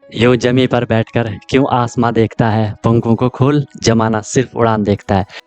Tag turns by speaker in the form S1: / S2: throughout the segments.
S1: यूं जमी पर बैठकर क्यों आसमां देखता है, पंखों को खोल जमाना सिर्फ उड़ान देखता है।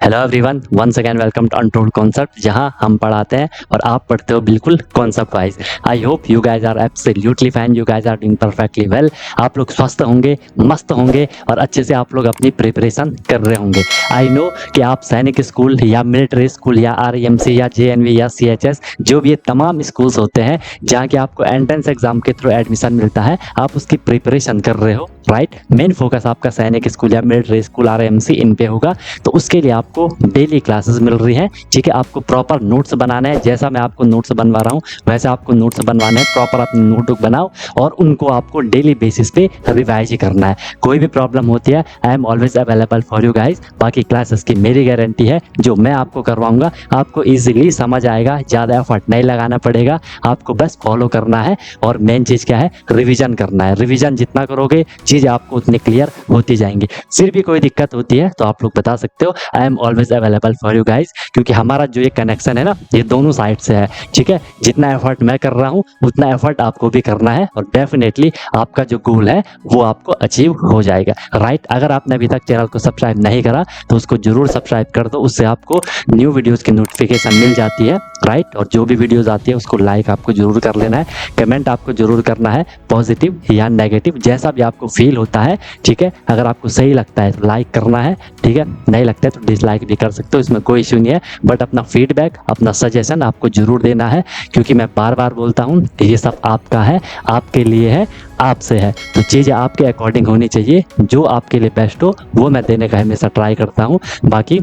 S1: Hello everyone, once again welcome to untold concept, जहां हम पढ़ाते हैं और आप पढ़ते हो बिल्कुल concept wise. I hope you guys are absolutely fine, you guys are doing perfectly well. आप लोग स्वस्थ होंगे, मस्त होंगे और अच्छे से आप लोग अपनी प्रिपरेशन कर रहे होंगे। आई नो कि आप सैनिक स्कूल या मिलिट्री स्कूल या आरईएमसी या जेएनवी या सीएचएस, जो भी ये तमाम स्कूल्स होते हैं जहाँ के आपको एंट्रेंस एग्जाम के थ्रू एडमिशन मिलता है, आप उसकी प्रिपरेशन कर रहे हो, राइट। मेन फोकस आपका सैनिक स्कूल या मिलिट्री स्कूल आरईएमसी इन पे होगा। तो उसके लिए आपको डेली क्लासेस मिल रही हैं, ठीक है। आपको प्रॉपर नोट्स बनाना है, जैसा मैं आपको नोट्स बनवा रहा हूँ वैसे आपको नोट्स बनवाने हैं। प्रॉपर अपनी नोटबुक बनाओ और उनको आपको डेली बेसिस पे रिवाइज ही करना है। कोई भी प्रॉब्लम होती है, I am always available for you guys. बाकी क्लासेस की मेरी गारंटी है, जो मैं आपको करवाऊंगा आपको ईजिली समझ आएगा, ज़्यादा एफर्ट नहीं लगाना पड़ेगा, आपको बस फॉलो करना है। और मेन चीज़ क्या है, रिविजन करना है। रिविजन जितना करोगे चीज़ें आपको उतनी क्लियर होती जाएंगी। फिर भी कोई दिक्कत होती है तो आप लोग बता सकते हो, I am always available for you guys. क्योंकि हमारा जो ये कनेक्शन है ना, ये दोनों साइड से है, ठीक है। जितना एफर्ट मैं कर रहा हूँ उतना एफर्ट आपको भी करना है और डेफिनेटली आपका जो गोल है वो आपको अचीव हो जाएगा, राइट। अगर आपने अभी तक चैनल को सब्सक्राइब नहीं करा तो उसको जरूर सब्सक्राइब कर दो, उससे आपको न्यू वीडियोस की नोटिफिकेशन मिल जाती है, राइट। और जो भी वीडियोस आती है उसको लाइक आपको जरूर कर लेना है, कमेंट आपको जरूर करना है, पॉजिटिव या नेगेटिव जैसा भी आपको फील होता है, ठीक है। अगर आपको सही लगता है तो लाइक करना है, ठीक है। नहीं लगता है तो डिसलाइक भी कर सकते हो, इसमें कोई इश्यू नहीं है। बट अपना फीडबैक, अपना सजेशन आपको जरूर देना है, क्योंकि मैं बार बार बोलता हूँ ये सब आपका है, आपके लिए है, आपसे है। तो चीज़ें आपके अकॉर्डिंग होनी चाहिए, जो आपके लिए बेस्ट हो वो मैं देने का हमेशा ट्राई करता हूँ। बाकी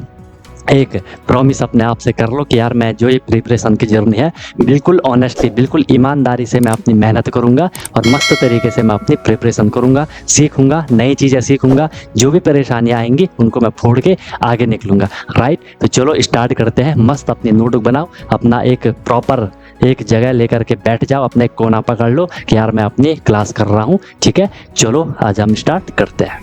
S1: एक प्रॉमिस अपने आप से कर लो कि यार मैं जो ये प्रिपरेशन की जर्नी है बिल्कुल ऑनेस्टली, बिल्कुल ईमानदारी से मैं अपनी मेहनत करूंगा और मस्त तरीके से मैं अपनी प्रिपरेशन करूंगा, सीखूंगा, नई चीज़ें सीखूंगा। जो भी परेशानियां आएंगी उनको मैं फोड़ के आगे निकलूंगा, राइट। तो चलो स्टार्ट करते हैं। मस्त अपनी नोटबुक बनाओ, अपना एक प्रॉपर एक जगह लेकर के बैठ जाओ, अपने एक कोना पकड़ लो कि यार मैं अपनी क्लास कर रहा हूँ, ठीक है। चलो आज हम स्टार्ट करते हैं।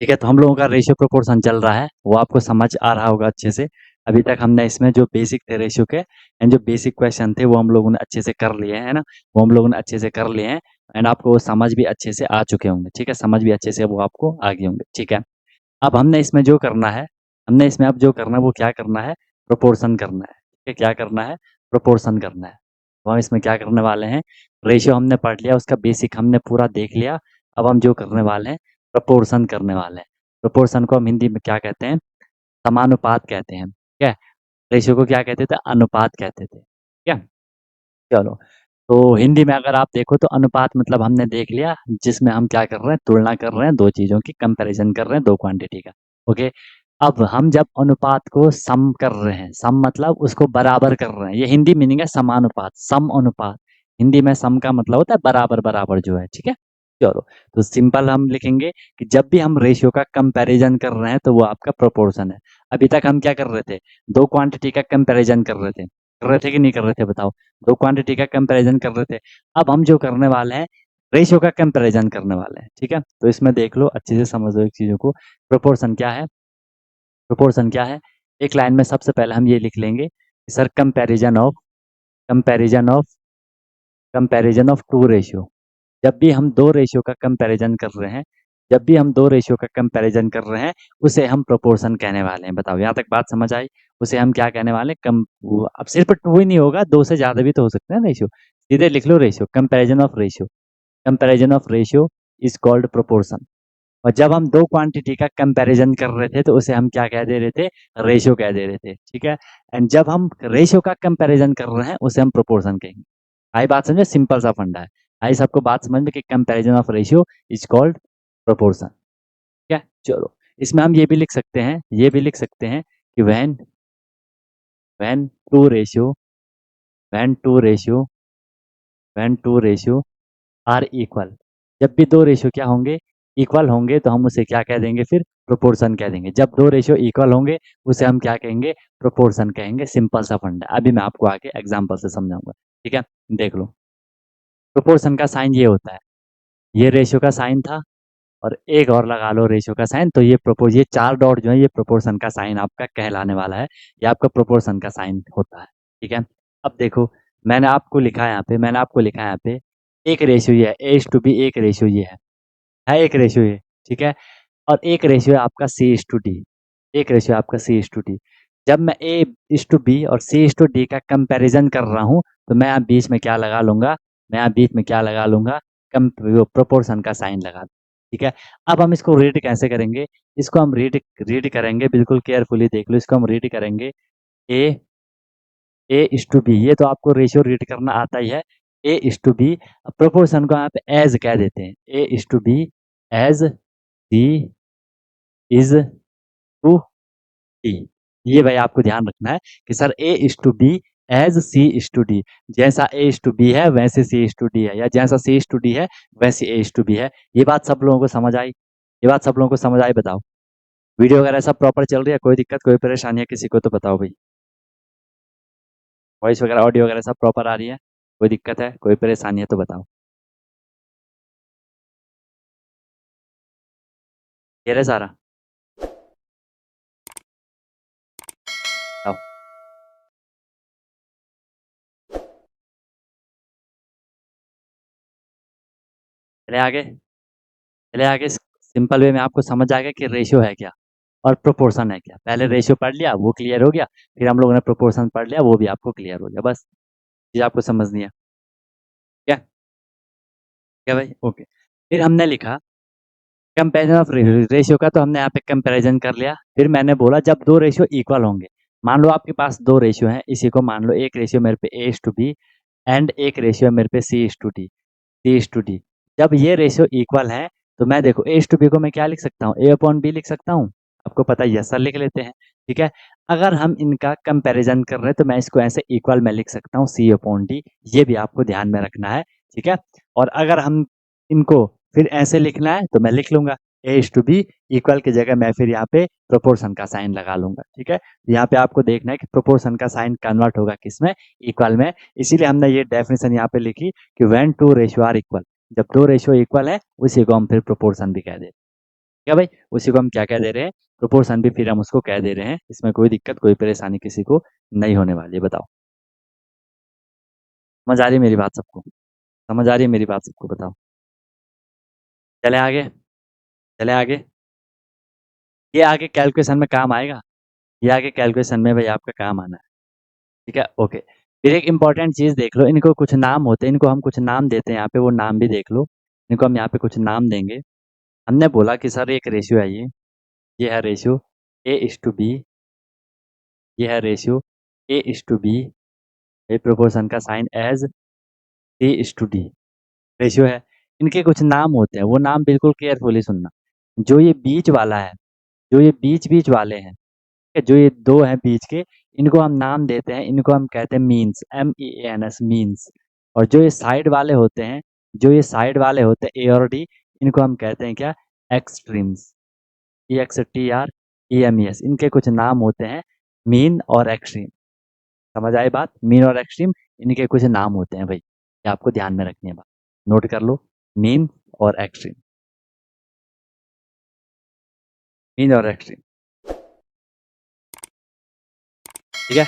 S1: ठीक है, तो हम लोगों का रेशियो प्रोपोर्शन चल रहा है, वो आपको समझ आ रहा होगा अच्छे से। अभी तक हमने इसमें जो बेसिक थे रेशियो के एंड जो बेसिक क्वेश्चन थे वो हम लोगों ने अच्छे से कर लिए हैं, है ना। वो हम लोगों ने अच्छे से कर लिए हैं एंड आपको वो समझ भी अच्छे से आ चुके होंगे, ठीक है। समझ भी अच्छे से वो आपको आ गए होंगे, ठीक है। अब हमने इसमें जो करना है, हमने इसमें अब जो करना है वो क्या करना है, प्रोपोर्शन करना है, ठीक है। क्या करना है, प्रोपोर्शन करना है। तो हम इसमें क्या करने वाले हैं, रेशियो हमने पढ़ लिया, उसका बेसिक हमने पूरा देख लिया। अब हम जो करने वाले हैं, प्रोपोर्शन करने वाले हैं। प्रोपोर्शन को हम हिंदी में क्या कहते हैं, समानुपात कहते हैं, ठीक है। रेशियो को क्या कहते थे, अनुपात कहते थे, ठीक है। चलो, तो हिंदी में अगर आप देखो तो अनुपात मतलब हमने देख लिया, जिसमें हम क्या कर रहे हैं, तुलना कर रहे हैं दो चीज़ों की, कंपैरिजन कर रहे हैं दो क्वांटिटी का, ओके। अब हम जब अनुपात को सम कर रहे हैं, सम मतलब उसको बराबर कर रहे हैं, ये हिंदी मीनिंग है समानुपात, सम अनुपात। हिंदी में सम का मतलब होता है बराबर, बराबर जो है, ठीक है। चलो, तो सिंपल हम लिखेंगे कि जब भी हम रेशियो का कंपैरिजन कर रहे हैं तो वो आपका प्रोपोर्शन है। अभी तक हम क्या कर रहे थे, दो क्वांटिटी का कंपैरिजन कर रहे थे कि नहीं कर रहे थे बताओ। दो क्वांटिटी का कंपैरिजन कर रहे थे। अब हम जो करने वाले हैं, रेशियो का कंपैरिजन करने वाले हैं, ठीक है। तो इसमें देख लो, अच्छे से समझ लो एक चीज़ों को। प्रोपोर्शन क्या है, प्रोपोर्शन क्या है। एक लाइन में सबसे पहले हम ये लिख लेंगे कि sir comparison of comparison of two ratio. जब भी हम दो रेशियो का कंपैरिजन कर रहे हैं, जब भी हम दो रेशियो का कंपैरिजन कर रहे हैं उसे हम प्रोपोर्शन कहने वाले हैं। बताओ, यहाँ तक बात समझ आई। उसे हम क्या कहने वाले हैं, अब सिर्फ टू ही नहीं होगा, दो से ज़्यादा भी तो हो सकते हैं रेशियो। सीधे लिख लो ratio, comparison of ratio. Comparison of ratio is called proportion. और जब हम दो क्वांटिटी का कंपैरिजन कर रहे थे तो उसे हम क्या कह दे रहे थे, रेशियो कह दे रहे थे, ठीक है। एंड जब हम रेशियो का कंपैरिजन कर रहे हैं उसे हम प्रोपोर्शन कहेंगे। आई बात समझे, सिंपल सा फंडा है। आई सबको बात समझ में कि comparison of ratio is called proportion, ठीक है। चलो, इसमें हम ये भी लिख सकते हैं, ये भी लिख सकते हैं कि when when two ratio when two ratio when two ratio are equal. जब भी दो रेशियो क्या होंगे, इक्वल होंगे, तो हम उसे क्या कह देंगे, फिर प्रोपोर्शन कह देंगे। जब दो रेशियो इक्वल होंगे उसे हम क्या कहेंगे, प्रोपोर्शन कहेंगे। सिंपल सा फंडा है, अभी मैं आपको आगे एग्जांपल से समझाऊंगा, ठीक है। देख लो, प्रोपोर्शन का साइन ये होता है, ये रेशियो का साइन था, और एक और लगा लो रेशियो का साइन, तो ये 4 डॉट जो है ये प्रोपोर्शन का साइन आपका कहलाने वाला है, ये आपका प्रोपोर्शन का साइन होता है। ठीक है, अब देखो मैंने आपको लिखा है यहाँ पे एक रेशियो ये है, A:B एक रेशियो ये है एक रेशियो ये, ठीक है। और एक रेशियो है आपका C:D, एक रेशियो आपका C:D। जब मैं A:B और C:D का कंपैरिजन कर रहा हूँ, तो मैं यहाँ बीच में क्या लगा लूंगा, वो प्रोपोर्शन का साइन लगा दूं। ठीक है, अब हम इसको रीड कैसे करेंगे, इसको हम रीड करेंगे, बिल्कुल केयरफुली देख लो, इसको हम रीड करेंगे ए A:B, ये तो आपको रेशियो रीड करना आता ही है। A:B, प्रोपोर्शन को यहाँ पे एज कह देते हैं, A:B as C is to D। ये भाई आपको ध्यान रखना है कि सर A:B एज C:D, जैसा A:B है वैसे C:D है, या जैसा C:D है वैसे A:B है। ये बात सब लोगों को समझ आई, बताओ। वीडियो वगैरह सब प्रॉपर चल रही है, कोई दिक्कत कोई परेशानी है किसी को तो बताओ भाई। वॉइस वगैरह ऑडियो वगैरह सब प्रॉपर आ रही है, कोई दिक्कत है कोई परेशानी है तो बताओ। ये रहे सारा, बताओ। चले आगे, सिंपल वे में आपको समझ आ गया कि रेशियो है क्या और प्रोपोर्शन है क्या। पहले रेशियो पढ़ लिया, वो क्लियर हो गया, फिर हम लोगों ने प्रोपोर्शन पढ़ लिया, वो भी आपको क्लियर हो गया। बस चीज आपको समझनी है क्या, भाई ओके। फिर हमने लिखा कंपेरिजन ऑफ रेशियो का, तो हमने यहाँ पे कंपैरिजन कर लिया। फिर मैंने बोला जब दो रेशियो इक्वल होंगे, मान लो आपके पास दो रेशियो हैं, इसी को मान लो एक रेशियो मेरे पे A:B एंड एक रेशियो मेरे पे C:D। जब ये रेशियो इक्वल है, तो मैं देखो A:B को मैं क्या लिख सकता हूँ, A/B लिख सकता हूँ, आपको पता है, यस सर लिख लेते हैं। ठीक है, अगर हम इनका कंपैरिजन कर रहे हैं तो मैं इसको ऐसे इक्वल में लिख सकता हूँ C/D, ये भी आपको ध्यान में रखना है। ठीक है, और अगर हम इनको फिर ऐसे लिखना है तो मैं लिख लूंगा A:B इक्वल की जगह मैं फिर यहाँ पे प्रोपोर्शन का साइन लगा लूंगा। ठीक है, यहाँ पे आपको देखना है कि प्रोपोर्शन का साइन कन्वर्ट होगा किसमें, इक्वल में। इसीलिए हमने ये डेफिनेशन यहाँ पे लिखी कि when two ratio are equal, जब दो रेशियो इक्वल है उसी को हम फिर प्रोपोर्शन भी कह दे, क्या भाई, उसी को हम क्या कह दे रहे हैं, प्रोपोर्शन भी फिर हम उसको कह दे रहे हैं। इसमें कोई दिक्कत कोई परेशानी किसी को नहीं होने वाली है, बताओ। समझ आ रही है मेरी बात सबको, बताओ। चले आगे, चले आगे, ये आगे कैलकुलेशन में काम आएगा, ये आगे कैलकुलेशन में भाई आपका काम आना है। ठीक है, ओके। फिर एक इंपॉर्टेंट चीज देख लो, इनको कुछ नाम होते हैं, इनको हम कुछ नाम देते हैं यहाँ पे, वो नाम भी देख लो। इनको हम यहाँ पे कुछ नाम देंगे। हमने बोला कि सर एक रेशियो है ये है रेशियो A:B, ये है रेशियो A:B, ये प्रोपोर्शन का साइन एज C:D रेशियो है। इनके कुछ नाम होते हैं, वो नाम बिल्कुल केयरफुली सुनना। जो ये बीच वाला है, जो ये बीच बीच वाले हैं, ठीक है, जो ये दो हैं बीच के, इनको हम नाम देते हैं, इनको हम कहते हैं मीन्स, MEANS मीन्स। और जो ये साइड वाले होते हैं, A और D, इनको हम कहते हैं क्या, एक्सट्रीम्स, EXTREMES। इनके कुछ नाम होते हैं, मीन और एक्सट्रीम। समझ आई बात, मीन और एक्सट्रीम, इनके कुछ नाम होते हैं भाई, ये आपको ध्यान में रखनी है बात, नोट कर लो। मीन और एक्सट्रीम, मीन और एक्सट्रीम, ठीक है।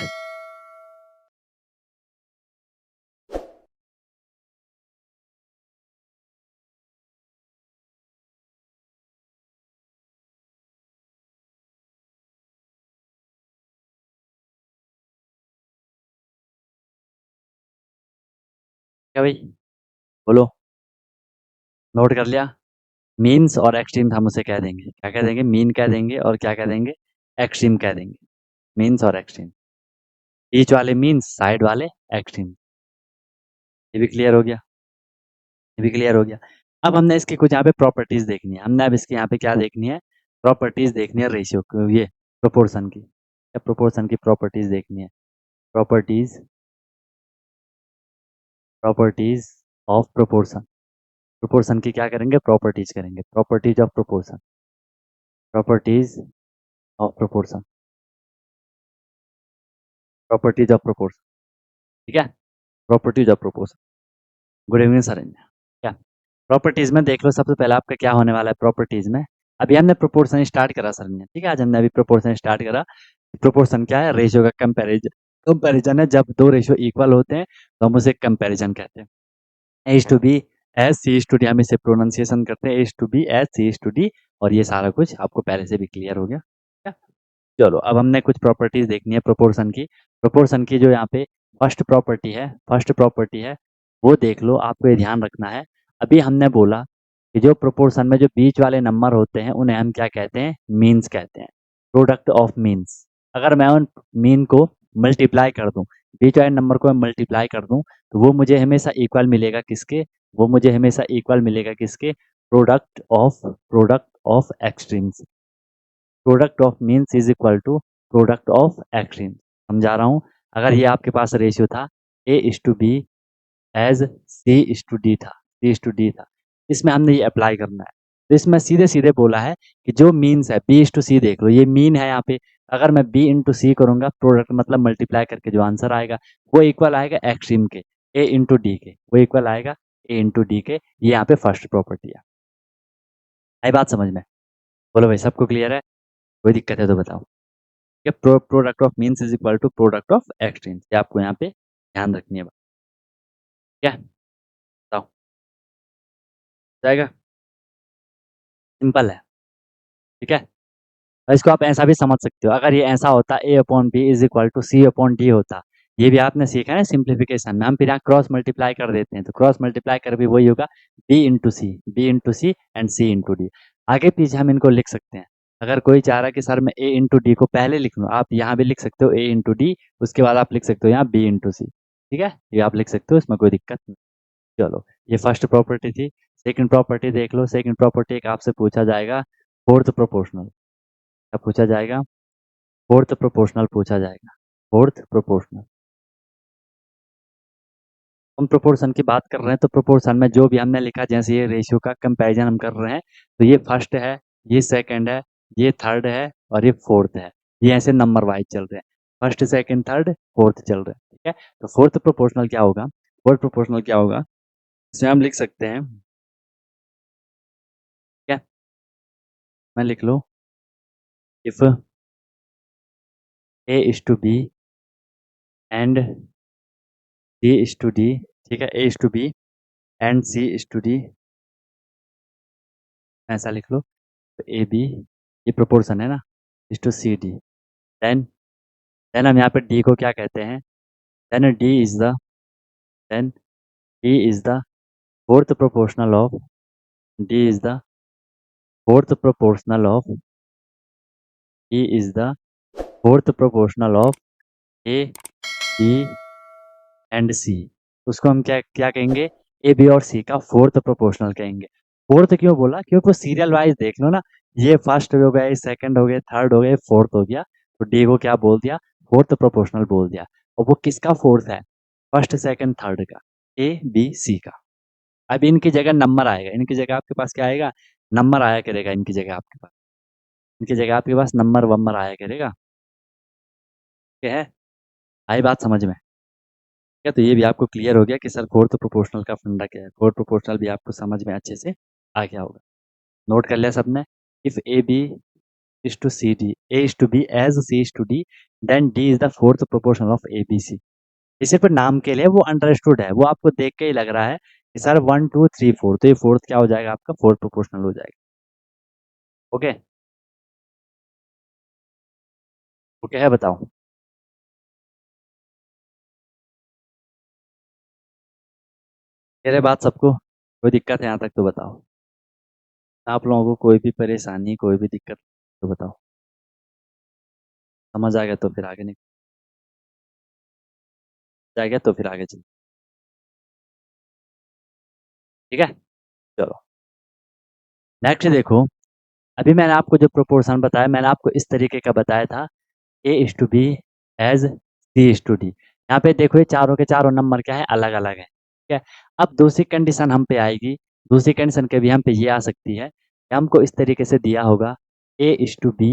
S1: क्या भाई, बोलो, नोट कर लिया। मीन्स और एक्सट्रीम हम उसे कह देंगे, क्या कह देंगे, मीन कह देंगे और क्या कह देंगे, एक्सट्रीम कह देंगे। मीन्स और एक्सट्रीम, बीच वाले मीन्स, साइड वाले एक्सट्रीम। ये भी क्लियर हो गया, ये भी क्लियर हो गया। अब हमने इसकी कुछ यहाँ पे प्रॉपर्टीज देखनी है, हमने अब इसके यहाँ पे क्या देखनी है, प्रॉपर्टीज देखनी है रेशियो, ये प्रोपोर्शन की, या प्रोपोर्शन की प्रॉपर्टीज देखनी है। Properties, properties of proportion, proportion की क्या करेंगे, प्रॉपर्टीज करेंगे, properties of proportion, properties of proportion, properties of proportion. ठीक है, properties of proportion. Good evening sir, क्या प्रॉपर्टीज में देख लो, सबसे पहले आपका क्या होने वाला है प्रॉपर्टीज में। अभी हमने प्रोपोर्शन स्टार्ट करा सर ने, ठीक है, आज हमने अभी प्रोपोर्शन स्टार्ट करा। प्रोपोर्शन क्या है? रेशियो का कंपैरिजन। कंपैरिजन है जब दो रेशियो इक्वल होते हैं तो हम उसे कंपैरिजन कहते हैं। H to B as C is to D, हम इसे प्रोनाउंसिएशन करते हैं H to B as C is to D. और ये सारा कुछ आपको पहले से भी क्लियर हो गया, ठीक है। चलो अब हमने कुछ प्रॉपर्टीज देखनी है प्रोपोर्शन की। प्रोपोर्शन की जो यहाँ पे फर्स्ट प्रॉपर्टी है वो देख लो, आपको ये ध्यान रखना है। अभी हमने बोला कि जो प्रोपोर्शन में जो बीच वाले नंबर होते हैं उन्हें हम क्या कहते हैं? मीन्स कहते हैं, प्रोडक्ट ऑफ मीन्स। अगर मैं उन मीन को मल्टीप्लाई कर दूं, बीच वाले नंबर को मैं मल्टीप्लाई कर दूं, तो वो मुझे हमेशा इक्वल मिलेगा किसके? वो मुझे हमेशा इक्वल मिलेगा किसके? Product of extremes. Product of means is equal to product of extreme. समझा रहा हूँ। अगर ये आपके पास रेशियो था A is to B as C is to D था, सी इज टू डी था, इसमें हमने ये अप्लाई करना है। तो इसमें सीधे सीधे बोला है कि जो मीन्स है बी इज टू सी, देख लो ये मीन है यहाँ पे। अगर मैं बी इंटू सी करूंगा, प्रोडक्ट मतलब मल्टीप्लाई करके जो आंसर आएगा वो इक्वल आएगा एक्सट्रीम के, ए इंटू डी के, वो इक्वल आएगा ए इंटू डी के। ये यहाँ पे फर्स्ट प्रॉपर्टी है। आई बात समझ में? बोलो भाई, सबको क्लियर है? कोई दिक्कत है तो बताओ। Product of means is equal to product of extreme, ये आपको यहाँ पे ध्यान रखनी है बात। क्या बताओ, जाएगा? सिंपल है, ठीक है। और इसको आप ऐसा भी समझ सकते हो, अगर ये ऐसा होता A upon B is equal to C upon D होता, ये भी आपने सीखा है सिंप्लीफिकेशन में। हम फिर यहाँ क्रॉस मल्टीप्लाई कर देते हैं, तो क्रॉस मल्टीप्लाई कर भी वही होगा, B into C and C into D. आगे पीछे हम इनको लिख सकते हैं। अगर कोई चाह रहा है कि सर मैं ए इंटू डी को पहले लिख लूँ, आप यहाँ भी लिख सकते हो ए इंटू डी, उसके बाद आप लिख सकते हो यहाँ बी इंटू सी, ठीक है, ये आप लिख सकते हो, इसमें कोई दिक्कत नहीं। चलो, ये फर्स्ट प्रॉपर्टी थी। सेकंड प्रॉपर्टी देख लो। सेकंड प्रॉपर्टी एक आपसे पूछा जाएगा फोर्थ प्रोपोर्शनल। क्या पूछा जाएगा? फोर्थ प्रोपोर्शनल पूछा जाएगा, फोर्थ प्रोपोर्शनल। हम प्रोपोर्शन की बात कर रहे हैं तो प्रोपोर्शन में जो भी हमने लिखा, जैसे ये रेशियो का कंपैरिजन हम कर रहे हैं, तो ये फर्स्ट है, ये सेकंड है, ये थर्ड है और ये फोर्थ है। ये ऐसे नंबर वाइज चल रहे हैं, फर्स्ट सेकंड थर्ड फोर्थ चल रहे हैं, ठीक है। तो फोर्थ प्रोपोर्शनल क्या होगा? फोर्थ प्रोपोर्शनल क्या होगा? इसमें हम लिख सकते हैं, क्या मैं लिख लो, if A is to B and C is to D, ठीक है, A is to B and C is to D, ऐसा लिख लो। तो ए बी, ये प्रोपोर्शन है ना, is to C D. Then then हम यहाँ पे डी को क्या कहते हैं? Then D is the then D is the fourth proportional of D is the fourth proportional of D is the fourth proportional of A B and C. उसको हम क्या क्या कहेंगे? ए बी और सी का फोर्थ प्रोपोर्शनल कहेंगे। Fourth क्यों बोला? क्योंकि वो सीरियल वाइज देख लो ना, ये फर्स्ट हो गया, ये सेकंड हो गया, थर्ड हो गया, फोर्थ हो गया, तो डी को क्या बोल दिया? फोर्थ प्रोपोर्शनल बोल दिया। और वो किसका फोर्थ है? फर्स्ट सेकंड थर्ड का, ए बी सी का। अब इनकी जगह नंबर आएगा, इनकी जगह आपके पास क्या आएगा? नंबर आया करेगा इनकी जगह आपके पास, इनकी जगह आपके पास नंबर वंबर आया करेगा, ठीक है। आई बात समझ में? ठीक है, तो ये भी आपको क्लियर हो गया कि सर फोर्थ प्रोपोर्शनल का फंडा क्या है। फोर्थ प्रोपोर्शनल भी आपको समझ में अच्छे से आ गया होगा। नोट कर लिया सबने? If A B is to C D, A is to B as C is to D, then D is the fourth proportional of A B C. ये सिर्फ नाम के लिए, वो अंडरस्टूड है, वो आपको देख के ही लग रहा है कि सर 1 2 3 4, तो ये फोर्थ क्या हो जाएगा? आपका फोर्थ प्रोपोर्शनल हो जाएगा। ओके, ओके है, बताओ। मेरे बात सबको कोई दिक्कत है यहाँ तक तो बताओ। आप लोगों को कोई भी परेशानी, कोई भी दिक्कत तो बताओ। समझ आ गया तो फिर आगे निकल जाएगा, तो फिर आगे चल, ठीक है। चलो नेक्स्ट देखो। अभी मैंने आपको जो प्रोपोर्शन बताया, मैंने आपको इस तरीके का बताया था, A is to B as C is to D. यहाँ पे देखो ये चारों के चारों नंबर क्या है? अलग अलग है, ठीक है। अब दूसरी कंडीशन हम पे आएगी, दूसरी कंडीशन के भी हम पे ये आ सकती है कि हमको इस तरीके से दिया होगा, A is to B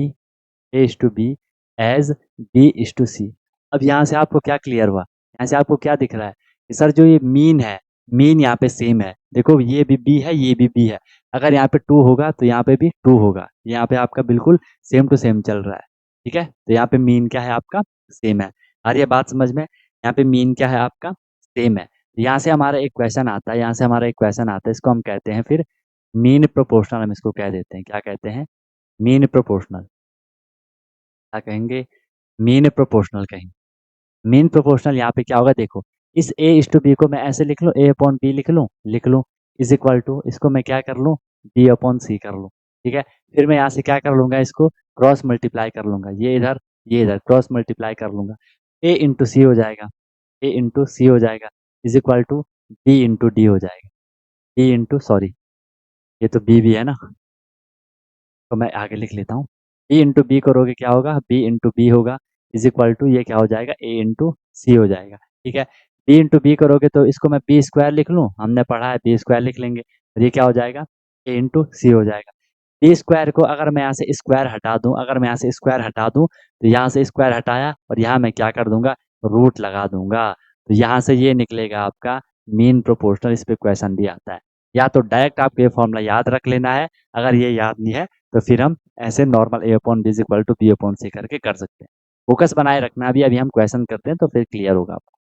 S1: A is to B as B is to C. अब यहाँ से आपको क्या क्लियर हुआ? यहाँ से आपको क्या दिख रहा है कि सर जो ये मीन है मीन यहाँ पे सेम है। देखो ये भी बी है, ये भी बी है। अगर यहाँ पे 2 होगा तो यहाँ पे भी 2 होगा। यहाँ पे आपका बिल्कुल सेम टू सेम चल रहा है। ठीक है, तो यहाँ पे मीन क्या है आपका, सेम है। आ रही है बात समझ में? यहाँ पे मीन क्या है आपका, सेम है। यहाँ से हमारा एक क्वेश्चन आता है, यहाँ से हमारा एक क्वेश्चन आता है, इसको हम कहते हैं फिर मीन प्रोपोर्शनल। हम इसको कह देते हैं, क्या कहते हैं, मीन प्रोपोर्शनल। क्या कहेंगे, मीन प्रोपोर्शनल कहेंगे। मीन प्रोपोर्शनल यहाँ पे क्या होगा, देखो इस ए इस टू बी को मैं ऐसे लिख लूँ, ए अपॉन बी लिख लूँ इज इक्वल टू, इसको मैं क्या कर लूँ, बी अपॉन सी कर लूँ। ठीक है, फिर मैं यहाँ से क्या कर लूँगा, इसको क्रॉस मल्टीप्लाई कर लूँगा, ये इधर क्रॉस मल्टीप्लाई कर लूँगा। ए इंटू सी हो जाएगा, ए इंटू सी हो जाएगा, is equal to B into D हो जाएगा। बी इंटू सॉरी, ये तो बी भी है ना, तो मैं आगे लिख लेता हूँ। बी इंटू बी करोगे क्या होगा, बी इंटू बी होगा, इज इक्वल टू ये क्या हो जाएगा, ए इंटू सी हो जाएगा। ठीक है, बी इंटू बी करोगे तो इसको मैं बी स्क्वायर लिख लूँ, हमने पढ़ा है बी स्क्वायर लिख लेंगे, और ये क्या हो जाएगा, ए इंटू सी हो जाएगा। बी स्क्वायर को अगर मैं यहाँ से स्क्वायर हटा दूँ, अगर मैं यहाँ से स्क्वायर हटा दूँ तो यहाँ से स्क्वायर हटाया और यहाँ मैं क्या कर दूंगा, रूट लगा दूंगा। तो यहाँ से ये निकलेगा आपका मीन प्रोपोर्शनल। इस पे क्वेश्चन भी आता है। या तो डायरेक्ट आपको ये फॉर्मूला याद रख लेना है, अगर ये याद नहीं है तो फिर हम ऐसे normal A upon B equal to B upon C करके कर सकते हैं। फोकस बनाए रखना, अभी अभी हम क्वेश्चन करते हैं तो फिर क्लियर होगा आपको।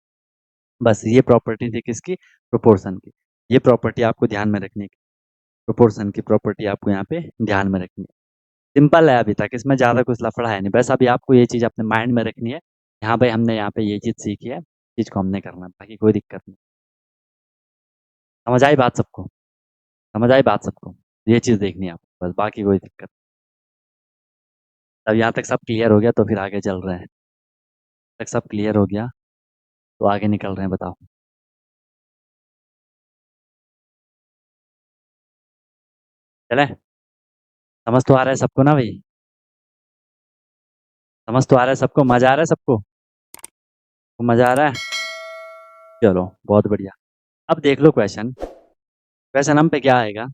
S1: बस ये प्रॉपर्टी थी किसकी, प्रोपोर्शन की। ये प्रॉपर्टी आपको ध्यान में रखनी है, प्रोपोर्शन की प्रॉपर्टी आपको यहाँ पे ध्यान में रखनी है। सिंपल है, अभी तक इसमें ज़्यादा कुछ लफड़ा है नहीं, बस अभी आपको ये चीज़ अपने माइंड में रखनी है। यहाँ पे हमने यहाँ पे ये चीज़ सीखी है, चीज़ को हमने करना है, बाकी कोई दिक्कत नहीं। समझ आई बात सबको, समझ आई बात सबको, ये चीज़ देखनी है आपको, बस बाकी कोई दिक्कत। अब यहाँ तक सब क्लियर हो गया तो फिर आगे चल रहे हैं। तक सब क्लियर हो गया तो आगे निकल रहे हैं, बताओ। चले, समझ तो आ रहा है सबको ना भाई, समझ तो आ रहा है सबको, मजा आ रहा है सबको, तो मजा आ रहा है। चलो बहुत बढ़िया। अब देख लो क्वेश्चन, क्वेश्चन हम पे क्या आएगा।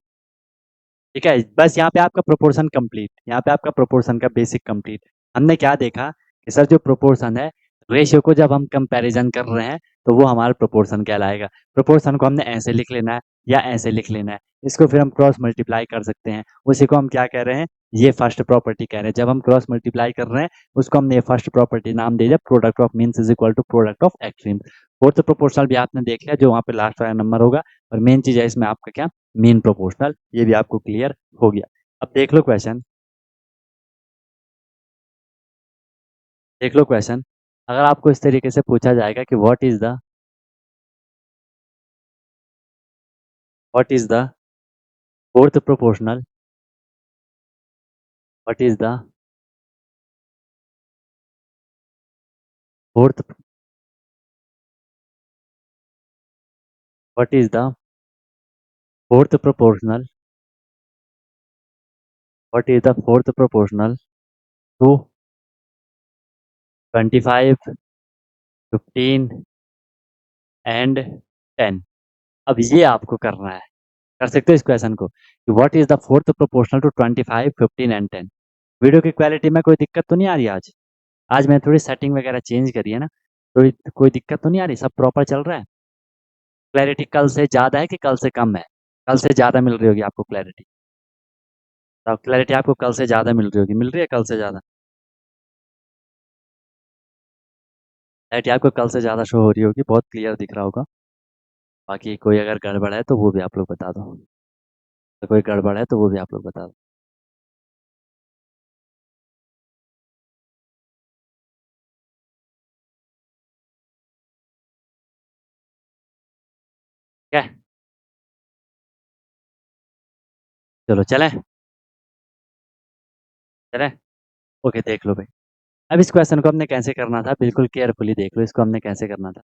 S1: ठीक है, बस यहाँ पे आपका प्रोपोर्शन कंप्लीट, यहाँ पे आपका प्रोपोर्शन का बेसिक कंप्लीट। हमने क्या देखा कि सर जो प्रोपोर्शन है, रेशियो को जब हम कंपैरिजन कर रहे हैं तो वो हमारा प्रोपोर्शन कहलाएगा। प्रोपोर्शन को हमने ऐसे लिख लेना है या ऐसे लिख लेना है, इसको फिर हम क्रॉस मल्टीप्लाई कर सकते हैं, उसी को हम क्या कह रहे हैं, ये फर्स्ट प्रॉपर्टी कह रहे हैं। जब हम क्रॉस मल्टीप्लाई कर रहे हैं उसको हमने ये फर्स्ट प्रॉपर्टी नाम दे दिया, product of means is equal to product of extreme. Fourth proportional भी आपने देख लिया, जो वहाँ पे लास्ट वाला नंबर होगा, और मेन चीज है इसमें आपका क्या, मीन प्रोपोर्शनल, ये भी आपको क्लियर हो गया। अब देख लो क्वेश्चन, देख लो क्वेश्चन। अगर आपको इस तरीके से पूछा जाएगा कि what is the fourth proportional, what is the fourth what is the fourth proportional, what is the fourth proportional to 25, 15 and 10। अब ये आपको करना है, कर सकते हो इस क्वेश्चन को कि what is the fourth proportional to 25, 15 and 10। Video की क्वालिटी में कोई दिक्कत तो नहीं आ रही आज? आज मैंने थोड़ी सेटिंग वगैरह चेंज करी है ना, तो कोई दिक्कत तो नहीं आ रही, सब प्रॉपर चल रहा है? क्लैरिटी कल से ज़्यादा है कि कल से कम है? कल से ज़्यादा मिल रही होगी आपको क्लैरिटी, तो क्लैरिटी आपको कल से ज़्यादा मिल रही होगी, मिल रही है कल से ज़्यादा? क्लैरिटी आपको कल से ज़्यादा शो हो रही होगी, बहुत क्लियर दिख रहा होगा। बाकी कोई अगर गड़बड़ है तो वो भी आप लोग बता दो, तो कोई गड़बड़ है तो वो भी आप लोग बता दो। ठीक है, चलो चलें, चलें, ओके देख लो भाई। अब इस क्वेश्चन को हमने कैसे करना था, बिल्कुल केयरफुली देख लो, इसको हमने कैसे करना था।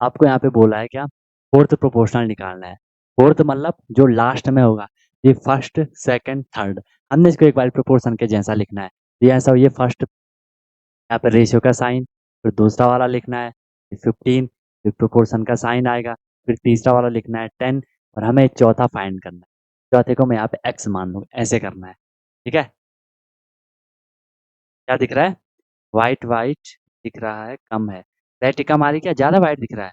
S1: आपको यहाँ पे बोला है क्या, फोर्थ प्रोपोर्शनल निकालना है। फोर्थ मतलब जो लास्ट में होगा, ये फर्स्ट सेकंड थर्ड, हमने इसको एक बार प्रोपोर्शन के जैसा लिखना है। ये ऐसा, ये फर्स्ट, यहाँ पे रेशियो का साइन, फिर दूसरा वाला लिखना है 15, फिर प्रोपोर्शन का साइन आएगा, फिर तीसरा वाला लिखना है 10, और हमें चौथा फाइंड करना है। चौथे को मैं यहाँ पे x मान लूँ, ऐसे करना है। ठीक है, क्या दिख रहा है, वाइट वाइट दिख रहा है, कम है, रेड कम आ रही, क्या ज़्यादा वाइट दिख रहा है?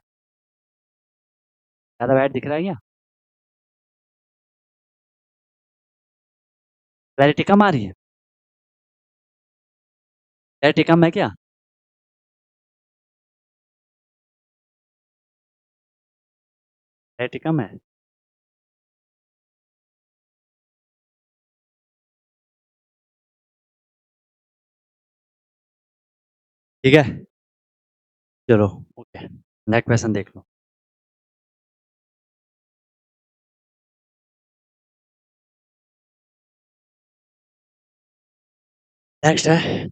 S1: ज़्यादा वाइट दिख रहा है क्या? क्लैरिटी कम आ रही है? क्लैरिटी कम है क्या? क्लैरिटी कम है? ठीक है, चलो ओके। नेक्स्ट क्वेश्चन देख लो। नेक्स्ट है,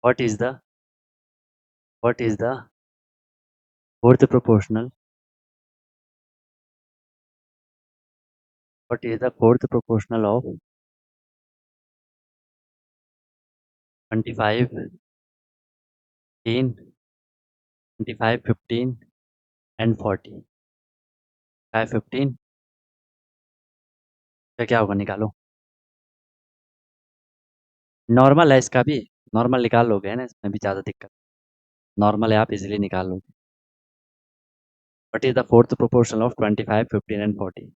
S1: what is the what is the fourth proportional what is the fourth proportional of 25, 15, 25, 15 and 40? 5, 15 का क्या होगा, निकालो। नॉर्मल है इसका भी, नॉर्मल निकाल लोगे ना, इसमें भी ज़्यादा दिक्कत। नॉर्मल है, आप इजीली निकाल लोगे। What is the fourth proportional of 25, 15 and 40?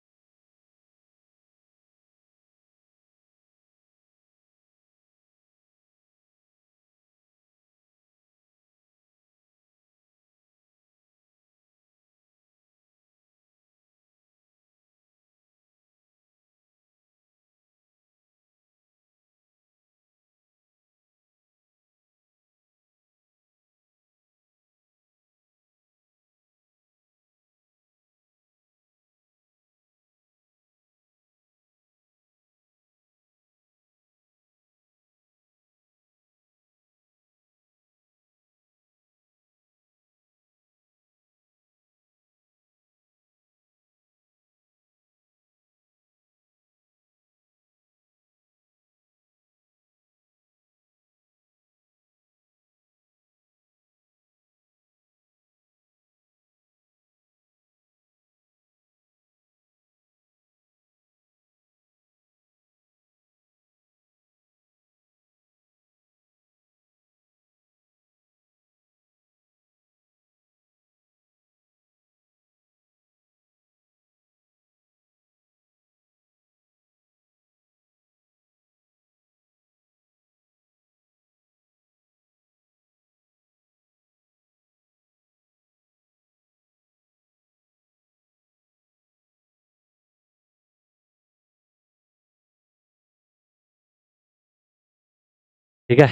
S1: ठीक है,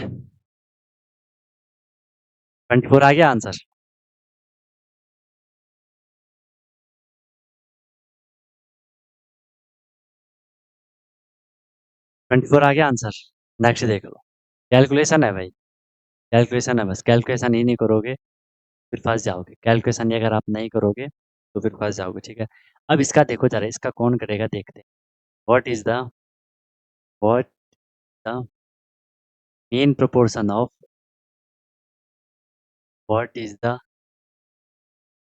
S1: 24 आ गया आंसर। 24 आ गया आंसर। नेक्स्ट देख लो। कैलकुलेशन है भाई, कैलकुलेशन है, बस कैलकुलेशन ही नहीं करोगे फिर फंस जाओगे। कैलकुलेशन ही अगर आप नहीं करोगे तो फिर फंस जाओगे, ठीक है। अब इसका देखो जरा, इसका कौन करेगा देखते हैं। What is the main proportion of what is the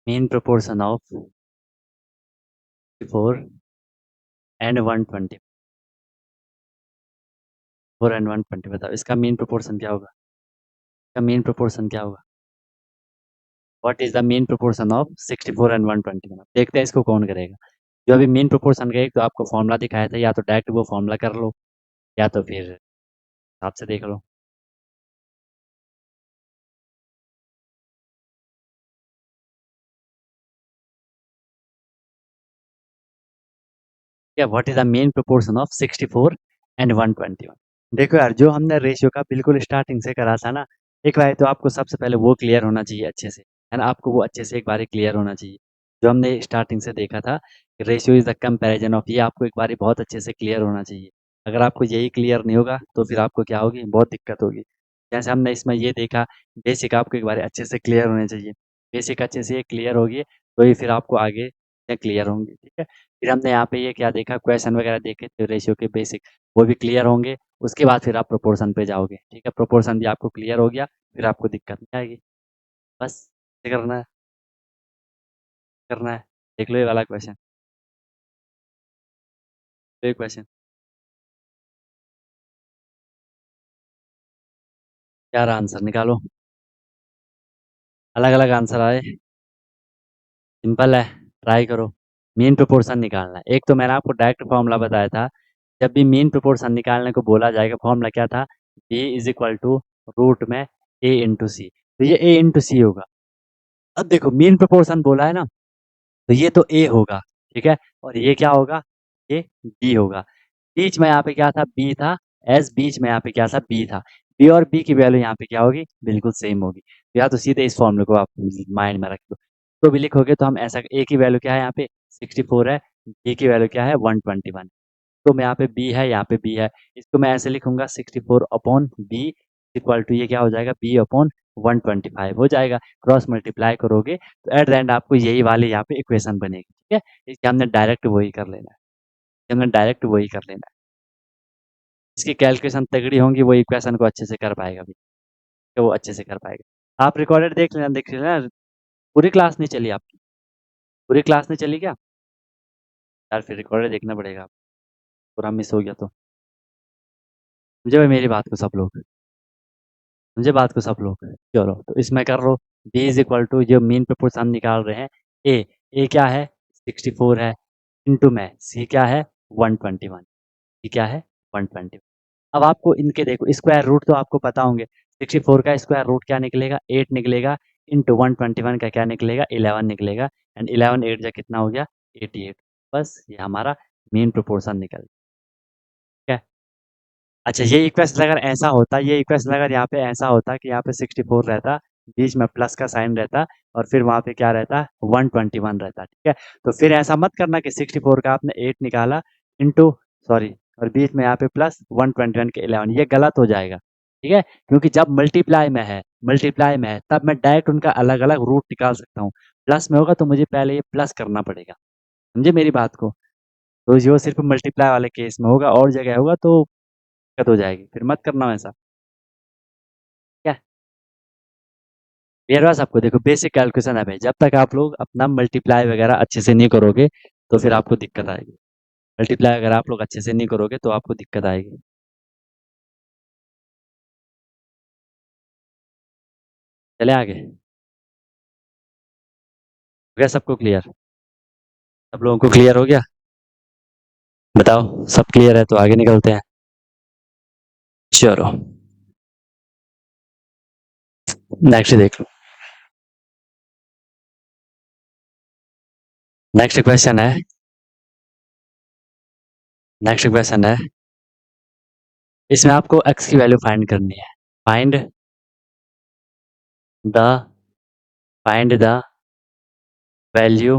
S1: main proportion of 4 and 120? 4 and 120 बताओ, इसका मेन प्रोपोर्शन क्या होगा? इसका मेन प्रोपोर्शन क्या होगा? What is the main proportion of 64 and 120? बताओ, देखते हैं इसको कौन करेगा। जो अभी मेन प्रोपोर्शन का एक तो आपको फॉर्मूला दिखाया था, या तो डायरेक्ट वो फॉर्मूला कर लो, या तो फिर हिसाब से देख लो। क्या, what is the main proportion of 64 and 121? देखो यार, जो हमने रेशियो का बिल्कुल स्टार्टिंग से करा था ना, एक बार तो आपको सबसे पहले वो क्लियर होना चाहिए अच्छे से, है ना। आपको वो अच्छे से एक बार क्लियर होना चाहिए, जो हमने स्टार्टिंग से देखा था। Ratio is the comparison of, ये आपको एक बार बहुत अच्छे से क्लियर होना चाहिए। अगर आपको यही क्लियर नहीं होगा तो फिर आपको क्या होगी, बहुत दिक्कत होगी। जैसे हमने इसमें ये देखा, बेसिक आपको एक बार अच्छे से क्लियर होने चाहिए। बेसिक अच्छे से क्लियर होगी तो ही फिर आपको आगे क्लियर होंगे, ठीक है। फिर हमने यहाँ पे ये क्या देखा, क्वेश्चन वगैरह देखे थे रेशियो के बेसिक, वो भी क्लियर होंगे। उसके बाद फिर आप प्रोपोर्शन पे जाओगे, ठीक है। प्रोपोर्शन भी आपको क्लियर हो गया, फिर आपको दिक्कत नहीं आएगी। बस ये करना है। देख लो ये वाला क्वेश्चन, ये क्वेश्चन। क्या रहा आंसर, निकालो। अलग अलग आंसर आए। सिंपल है, ट्राई करो। मीन प्रोपोर्शन निकालना है। एक तो मैंने आपको डायरेक्ट फॉर्मूला बताया था, जब भी मीन प्रोपोर्शन निकालने को बोला जाएगा फॉर्मूला क्या था, B is equal to root में ए इंटू सी। तो ये ए इंटू सी होगा। अब देखो मीन प्रोपोर्शन बोला है ना, तो ये तो ए होगा, ठीक है, और ये क्या होगा, ये बी होगा। बीच में यहाँ पे क्या था, बी था, एस बीच में यहाँ पे क्या था, बी था। बी और बी की वैल्यू यहाँ पे क्या होगी, बिल्कुल सेम होगी। तो या तो सीधे इस फॉर्मूले को आप माइंड में रख दो, तो भी लिखोगे तो हम ऐसा, ए की वैल्यू क्या है यहाँ पे 64 है, बी की वैल्यू क्या है 121। तो मैं यहाँ पे बी है, यहाँ पे बी है, इसको मैं ऐसे लिखूंगा 64 अपॉन बी इक्वल टू ये क्या हो जाएगा, बी अपॉन 125 हो जाएगा। क्रॉस मल्टीप्लाई करोगे तो एट द एंड आपको यही वाली यहाँ पे इक्वेशन बनेगी, ठीक है। इसके हमने डायरेक्ट वही कर लेना है, हमने डायरेक्ट वही कर लेना है। इसकी कैलकुलेशन तगड़ी होंगी, वो इक्वेशन को अच्छे से कर पाएगा भी, तो वो अच्छे से कर पाएगा। आप रिकॉर्डेड देख लेना। पूरी क्लास नहीं चली आपकी, पूरी क्लास नहीं चली क्या यार, फिर रिकॉर्डेड देखना पड़ेगा, पूरा मिस हो गया तो। समझे भाई मेरी बात को सब लोग, समझे बात को सब लोग। चलो तो इसमें कर लो, बी इज इक्वल टू जो मीन प्रपोर्शन हम निकाल रहे हैं, ए, ए क्या है 64 है, इंटू में सी क्या है 121, सी क्या है 121। अब आपको इनके देखो स्क्वायर रूट तो आपको पता होंगे, 64 का स्क्वायर रूट क्या निकलेगा 8 निकलेगा, इंटू 121 का क्या निकलेगा 11 निकलेगा, एंड 11 8 जा कितना हो गया 88। बस ये हमारा मीन प्रोपोर्शन निकल गया। अच्छा ये इक्वेशन अगर ऐसा होता, ये इक्वेशन अगर यहाँ पे ऐसा होता कि यहाँ पे 64 रहता, बीच में प्लस का साइन रहता, और फिर वहाँ पे क्या रहता 121 रहता, ठीक है। तो फिर ऐसा मत करना कि 64 का आपने 8 निकाला इंटू, सॉरी, और बीच में यहाँ पे प्लस 121 के 11, ये गलत हो जाएगा, ठीक है। क्योंकि जब मल्टीप्लाई में है, मल्टीप्लाई में है तब मैं डायरेक्ट उनका अलग अलग रूट निकाल सकता हूँ। प्लस में होगा तो मुझे पहले ये प्लस करना पड़ेगा, समझे मेरी बात को। तो जो सिर्फ मल्टीप्लाई वाले केस में होगा, और जगह होगा तो दिक्कत हो जाएगी, फिर मत करना वैसा, क्या। मेरे पास आपको देखो बेसिक कैलकुलेशन है भाई, जब तक आप लोग अपना मल्टीप्लाई वगैरह अच्छे से नहीं करोगे तो फिर आपको दिक्कत आएगी। मल्टीप्लाई अगर आप लोग अच्छे से नहीं करोगे तो आपको दिक्कत आएगी। चले आगे, हो गया सबको क्लियर, सब लोगों को क्लियर हो गया, बताओ सब क्लियर है तो आगे निकलते हैं। चलो नेक्स्ट देख लो। नेक्स्ट क्वेश्चन है, नेक्स्ट क्वेश्चन है, इसमें आपको x की वैल्यू फाइंड करनी है। Find the, find the value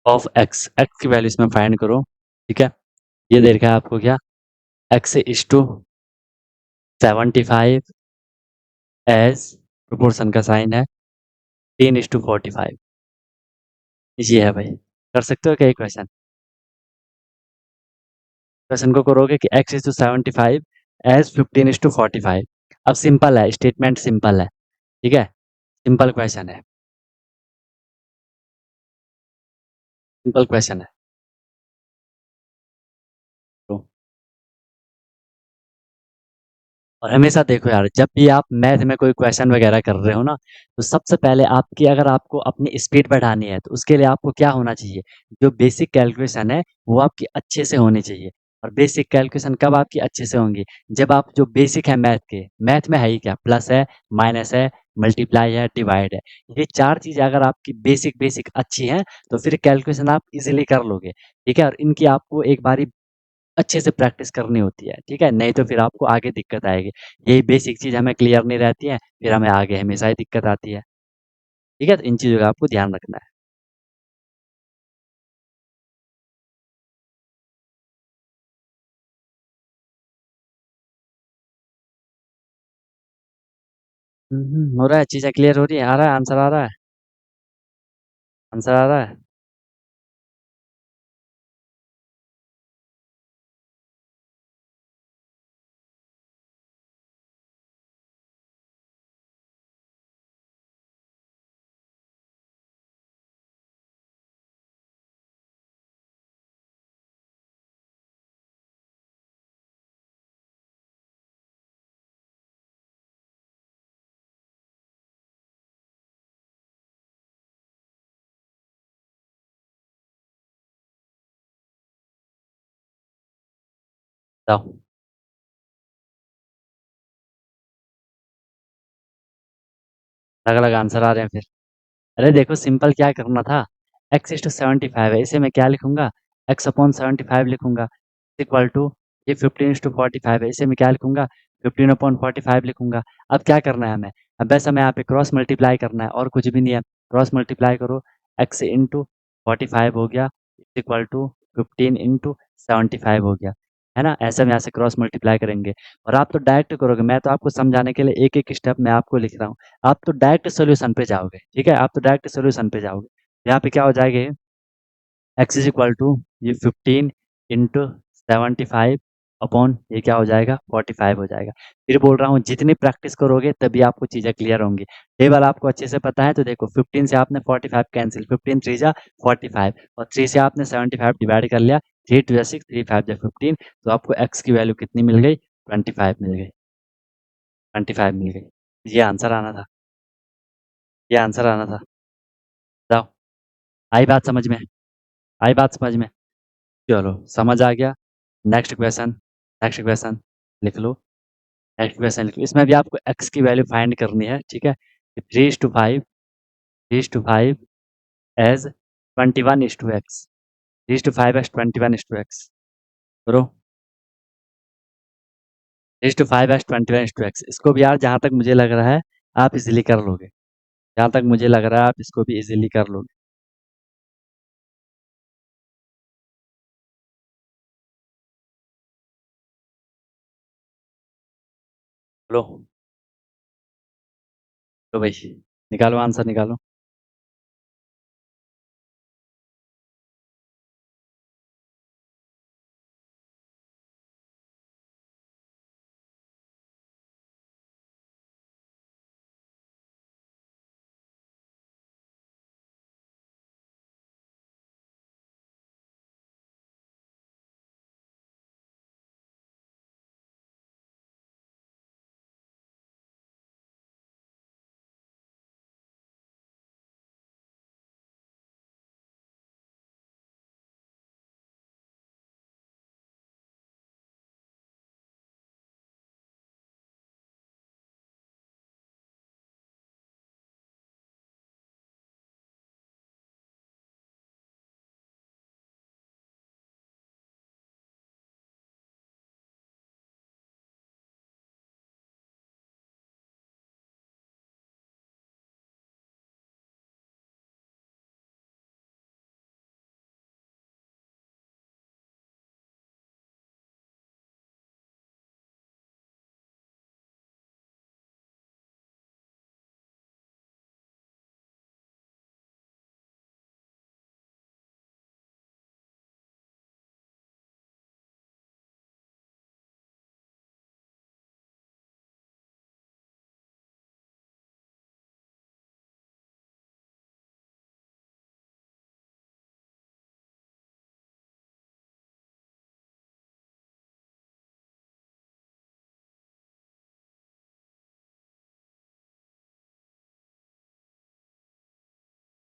S1: of x, x की वैल्यू इसमें फाइंड करो, ठीक है। ये दे रखा है आपको क्या, x is to 75 as, proportion का साइन है 10:45, ये है भाई। कर सकते हो क्या क्वेश्चन, क्वेश्चन को करोगे कि x इज टू 75 एज 15:45। अब सिंपल है, स्टेटमेंट सिंपल है, ठीक है, सिंपल क्वेश्चन है, सिंपल क्वेश्चन है। तो और हमेशा देखो यार, जब भी आप मैथ में कोई क्वेश्चन वगैरह कर रहे हो ना, तो सबसे पहले आपकी, अगर आपको अपनी स्पीड बढ़ानी है तो उसके लिए आपको क्या होना चाहिए, जो बेसिक कैलकुलेशन है वो आपकी अच्छे से होनी चाहिए। और बेसिक कैलकुलेशन कब आपकी अच्छे से होंगी, जब आप जो बेसिक है मैथ के, मैथ में है ही क्या, प्लस है, माइनस है, मल्टीप्लाई है, डिवाइड है, ये चार चीजें अगर आपकी बेसिक बेसिक अच्छी हैं तो फिर कैलकुलेशन आप इजीली कर लोगे, ठीक है। और इनकी आपको एक बारी अच्छे से प्रैक्टिस करनी होती है, ठीक है, नहीं तो फिर आपको आगे दिक्कत आएगी। यही बेसिक चीज़ हमें क्लियर नहीं रहती है, फिर हमें आगे हमेशा ही दिक्कत आती है, ठीक है। तो इन चीज़ों का आपको ध्यान रखना है। हो रहा है, चीज़ें क्लियर हो रही है, आ रहा है आंसर, आ रहा है आंसर, आ रहा है। बताओ। अलग अलग आंसर आ रहे हैं फिर। अरे देखो सिंपल क्या करना था। एक्स इज टू 75 है, इसे मैं क्या लिखूंगा, एक्स अपॉन 75 लिखूंगा, इक्वल टू ये 15 इज टू 45 है, इसे मैं क्या लिखूंगा, 15 अपॉन 45 लिखूंगा। अब क्या करना है हमें, अब बस हमें यहाँ पे क्रॉस मल्टीप्लाई करना है और कुछ भी नहीं है। क्रॉस मल्टीप्लाई करो, एक्स इंटू 45 हो गया, इक्वल टू 15 इंटू 75 हो गया, है ना। ऐसे हम यहाँ से क्रॉस मल्टीप्लाई करेंगे। और आप तो डायरेक्ट करोगे, मैं तो आपको समझाने के लिए एक एक स्टेप मैं आपको लिख रहा हूँ। आप तो डायरेक्ट सॉल्यूशन पे जाओगे, ठीक है, आप तो डायरेक्ट सॉल्यूशन पे जाओगे। यहाँ पे क्या हो जाएगा, एक्स इज इक्वल टू ये 15 इंटू 75 अपॉन ये क्या हो जाएगा 45 हो जाएगा। फिर बोल रहा हूँ जितनी प्रैक्टिस करोगे तभी आपको चीज़ें क्लियर होंगी। टेबल आपको अच्छे से पता है तो देखो 15 से आपने 45 कैंसिल, 15 3 जा 45 और 3 से आपने 75 डिवाइड कर लिया, 3 2 6 3 5 जा 15, तो आपको एक्स की वैल्यू कितनी मिल गई, 25 मिल गई, 25 मिल गई। ये आंसर आना था, ये आंसर आना था। बताओ, आई बात समझ में, आई बात समझ में। चलो समझ आ गया। नेक्स्ट क्वेश्चन, नेक्स्ट क्वेश्चन लिख लो, नेक्स्ट क्वेश्चन लिख लो। इसमें भी आपको एक्स की वैल्यू फाइंड करनी है, ठीक है। 3:5, 3:5 एज 21:x, 3:5 एज 21:x करो, 3:5 एज 21:x। इसको भी यार जहाँ तक मुझे लग रहा है आप इजीली कर लोगे, जहाँ तक मुझे लग रहा है आप इसको भी इजीली कर लोगे। लो, लो भाई, निकालो आंसर निकालो।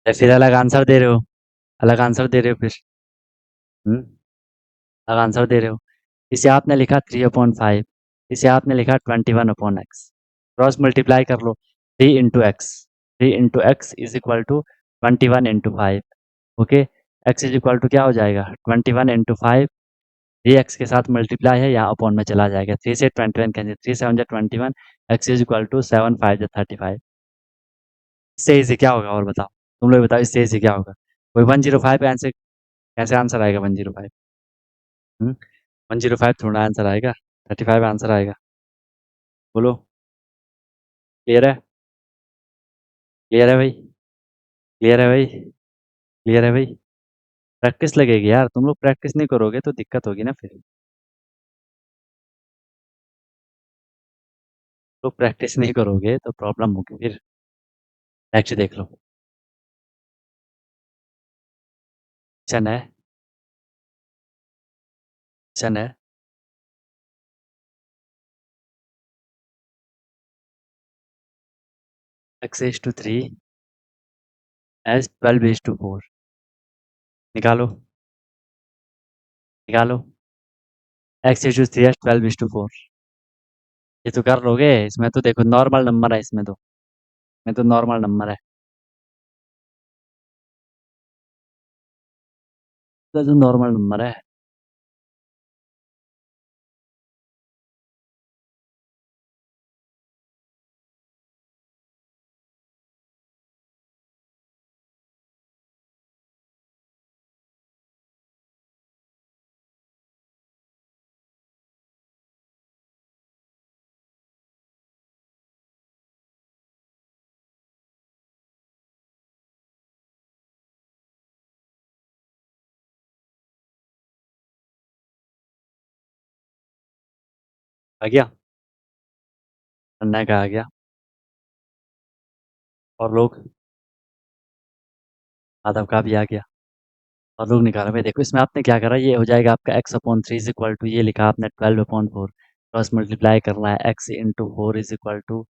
S1: फिर अलग आंसर दे रहे हो, अलग आंसर दे रहे हो फिर। हम्म, अलग आंसर दे रहे हो। इसे आपने लिखा 3/5, इसे आपने लिखा 21/x। क्रॉस मल्टीप्लाई कर लो, 3 × x, 3 × x is equal to 21 × 5। Okay, x is equal to क्या हो जाएगा 21 × 5, ये x के साथ मल्टीप्लाई है, यहाँ अपॉन में चला जाएगा, 3 से 21 कैंसिल, 3 7 जा 21, x इज इक्वल टू 7 5 जा 35। इससे इजी क्या होगा और बताओ, तुम लोग बताओ इससे इजी क्या होगा। कोई 105 आंसर, कैसे आंसर आएगा 105? 105 थोड़ा आंसर आएगा, 35 आंसर आएगा। बोलो, क्लियर है, क्लियर है भाई, क्लियर है भाई, क्लियर है भाई। प्रैक्टिस लगेगी यार, तुम लोग प्रैक्टिस नहीं करोगे तो दिक्कत होगी ना फिर। लोग प्रैक्टिस नहीं करोगे तो प्रॉब्लम होगी फिर। नेक्स्ट देख लो, क्वेश्चन है, क्वेश्चन है, x⁻³ एज 12:4। निकालो, निकालो, एक्स इज टू 3x 12:4। ये तो कर लोगे, इसमें तो देखो नॉर्मल नंबर है, इसमें तो नॉर्मल नंबर है, तो नॉर्मल नंबर है। आ गया, अन्ना का आ गया। और लोग, आदम का भी आ गया। और लोग निकाला भाई, देखो इसमें आपने क्या करा, ये हो जाएगा आपका x/3 इज इक्वल टू, ये लिखा आपने 12/4, क्रॉस मल्टीप्लाई करना है, x/4 इज इक्वल टू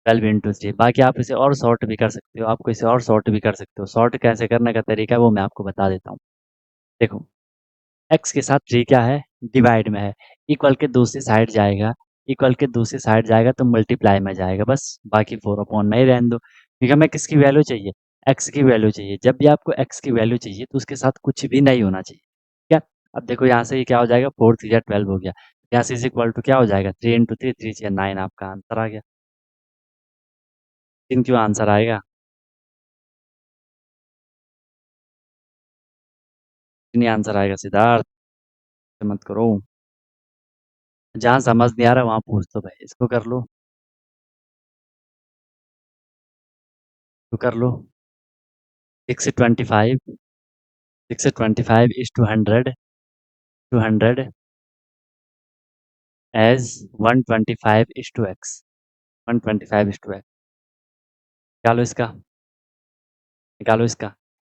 S1: 12/3। बाकी आप इसे और शॉर्ट भी कर सकते हो, आपको इसे और शॉर्ट भी कर सकते हो। शॉर्ट कैसे करने का तरीका है वो मैं आपको बता देता हूँ। देखो, x के साथ 3 क्या है, डिवाइड में है, इक्वल के दूसरी साइड जाएगा, इक्वल के दूसरी साइड जाएगा तो मल्टीप्लाई में जाएगा, बस बाकी 4/, में ही रहने दो, क्योंकि हमें किसकी वैल्यू चाहिए, x की वैल्यू चाहिए। जब भी आपको x की वैल्यू चाहिए तो उसके साथ कुछ भी नहीं होना चाहिए, क्या। अब देखो यहाँ से ये क्या हो जाएगा, 4×3 = 12 हो गया, यहाँ से इज इक्वल टू क्या हो जाएगा, 3 × 3 3×6 = 9, आपका आंसर आ गया। 3 क्यों आंसर आएगा, 3 ही आंसर आएगा सिद्धार्थ, मत करो। जहाँ समझ नहीं आ रहा वहाँ पूछ दो भाई, इसको कर लो, तो कर लो। 6/25 is to 100, 200 as 125 is to x, 125 is to x। निकालो इसका, निकालो इसका,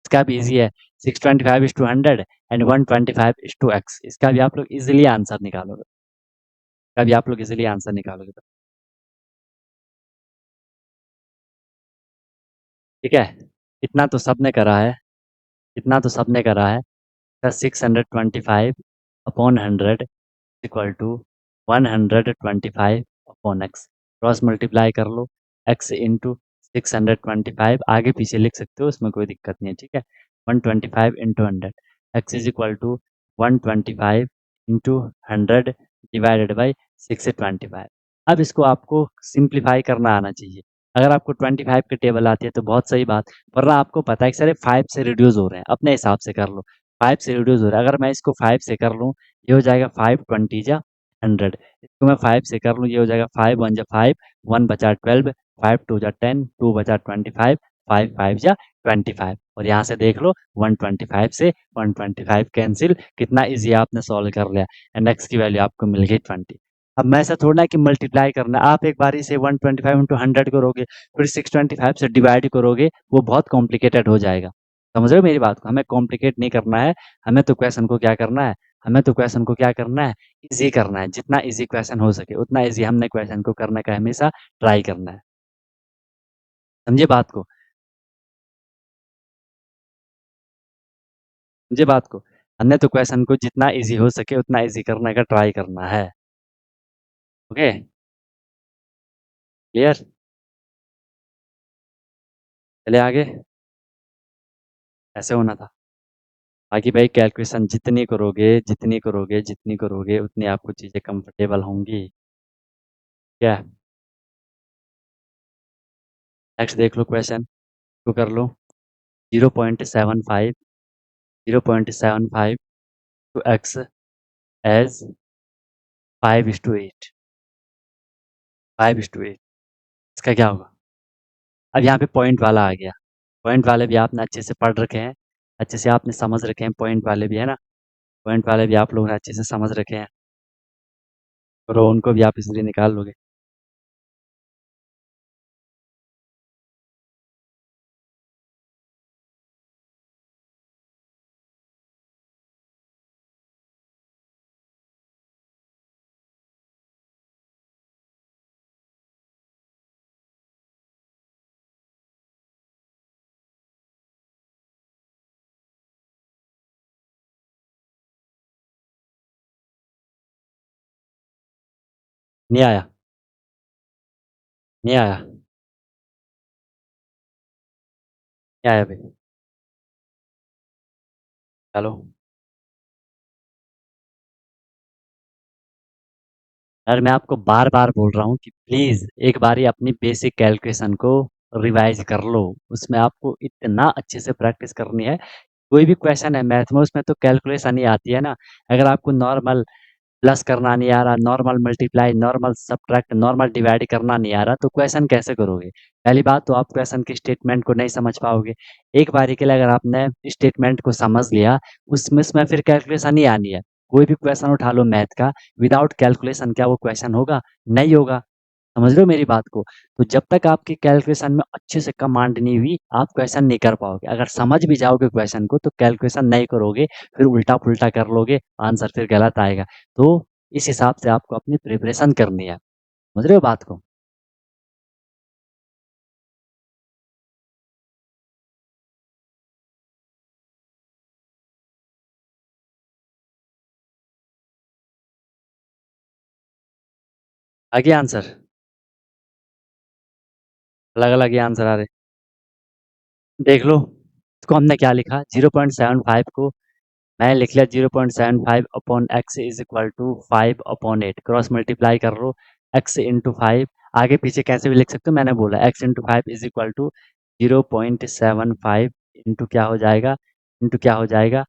S1: इसका भी इजी है। 625 is to 100 and 125 is to x, इसका भी आप लोग इजीली आंसर निकालोगे, इसका भी आप लोग इजीली आंसर निकालोगे। ठीक है, इतना तो सबने करा है, इतना तो सबने करा है। 625/100 equal to 125/x, cross multiply कर लो, x इंटू 625, आगे पीछे लिख सकते हो, उसमें कोई दिक्कत नहीं है, ठीक है। 125 × 100, x is equal to 125 × 100 divided by 625। अब इसको आपको सिंप्लीफाई करना आना चाहिए। अगर आपको 25 की टेबल आती है तो बहुत सही बात, वरना आपको पता है कि सर 5 से रिड्यूस हो रहे हैं, अपने हिसाब से कर लो। 5 से रिड्यूस हो रहा है, अगर मैं इसको 5 से कर लूँ, ये हो जाएगा 5×20 = 100, इसको मैं 5 से कर लूँ, ये हो जाएगा 5×1 = 5, 1 बचा 12, 5×2 = 10, 2 बचा 25, 5×5 = 25, और यहाँ से देख लो 125 से 125 कैंसिल, कितना इजी आपने सॉल्व कर लिया, एंड एक्स की वैल्यू आपको मिल गई 20। अब मैं ऐसा थोड़ा है कि मल्टीप्लाई करना है, आप एक बारी से 125 × 100 करोगे, फिर 625 से डिवाइड करोगे, वो बहुत कॉम्प्लिकेटेड हो जाएगा। समझ रहे हो मेरी बात को, हमें कॉम्प्लिकेट नहीं करना है, हमें तो क्वेश्चन को क्या करना है, हमें तो क्वेश्चन को क्या करना है, इजी करना है। जितना इजी क्वेश्चन हो सके उतना इजी हमने क्वेश्चन को करने का हमेशा ट्राई करना है। समझे बात को, समझे बात को, हमने तो क्वेश्चन को जितना इजी हो सके उतना इजी करने का ट्राई करना है। ओके, क्लियर, चले आगे, ऐसे होना था। बाकी भाई कैलकुलेशन जितनी करोगे, जितनी करोगे, जितनी करोगे, उतनी आपको चीज़ें कंफर्टेबल होंगी, क्या। नेक्स्ट देख लो क्वेश्चन, को कर लो। 0.75, 0.75 टू एक्स एज 5:8, 5:8, इसका क्या होगा। अब यहाँ पे पॉइंट वाला आ गया, पॉइंट वाले भी आपने अच्छे से पढ़ रखे हैं, अच्छे से आपने समझ रखे हैं, पॉइंट वाले भी है ना, पॉइंट वाले भी आप लोगों ने अच्छे से समझ रखे हैं, और उनको भी आप इसलिए निकाल लोगे। नहीं आया, नहीं आया, नहीं आया भाई। हेलो। यार मैं आपको बार बार बोल रहा हूँ कि प्लीज एक बारी अपनी बेसिक कैलकुलेशन को रिवाइज कर लो। उसमें आपको इतना अच्छे से प्रैक्टिस करनी है। कोई भी क्वेश्चन है मैथ में, उसमें तो कैलकुलेशन ही आती है ना। अगर आपको नॉर्मल प्लस करना नहीं आ रहा, normal multiply, normal subtract, normal divide करना नहीं आ रहा, तो क्वेश्चन कैसे करोगे? पहली बात तो आप क्वेश्चन की स्टेटमेंट को नहीं समझ पाओगे। एक बारी के लिए अगर आपने स्टेटमेंट को समझ लिया, उसमें फिर कैलकुलेशन ही आनी है। कोई भी क्वेश्चन उठा लो मैथ का, विदाउट कैलकुलेशन क्या वो क्वेश्चन होगा? नहीं होगा। समझ रहे हो मेरी बात को? तो जब तक आपकी कैलकुलेशन में अच्छे से कमांड नहीं हुई, आप क्वेश्चन नहीं कर पाओगे। अगर समझ भी जाओगे क्वेश्चन को, तो कैलकुलेशन नहीं करोगे, फिर उल्टा-पुल्टा कर लोगे, आंसर फिर गलत आएगा। तो इस हिसाब से आपको अपनी प्रिपरेशन करनी है। समझ रहे हो बात को? आगे आंसर, अलग-अलग ही आंसर आ रहे। देख लो, इसको हमने क्या लिखा 0.75 को मैंने लिख लिया 0.75 upon X is equal to 5/8। Cross multiply कर लो, एक्स इंटू 5। आगे पीछे कैसे भी लिख सकते हो, मैंने बोला X into 5 is equal to 0.75 into क्या हो जाएगा, इंटू क्या हो जाएगा,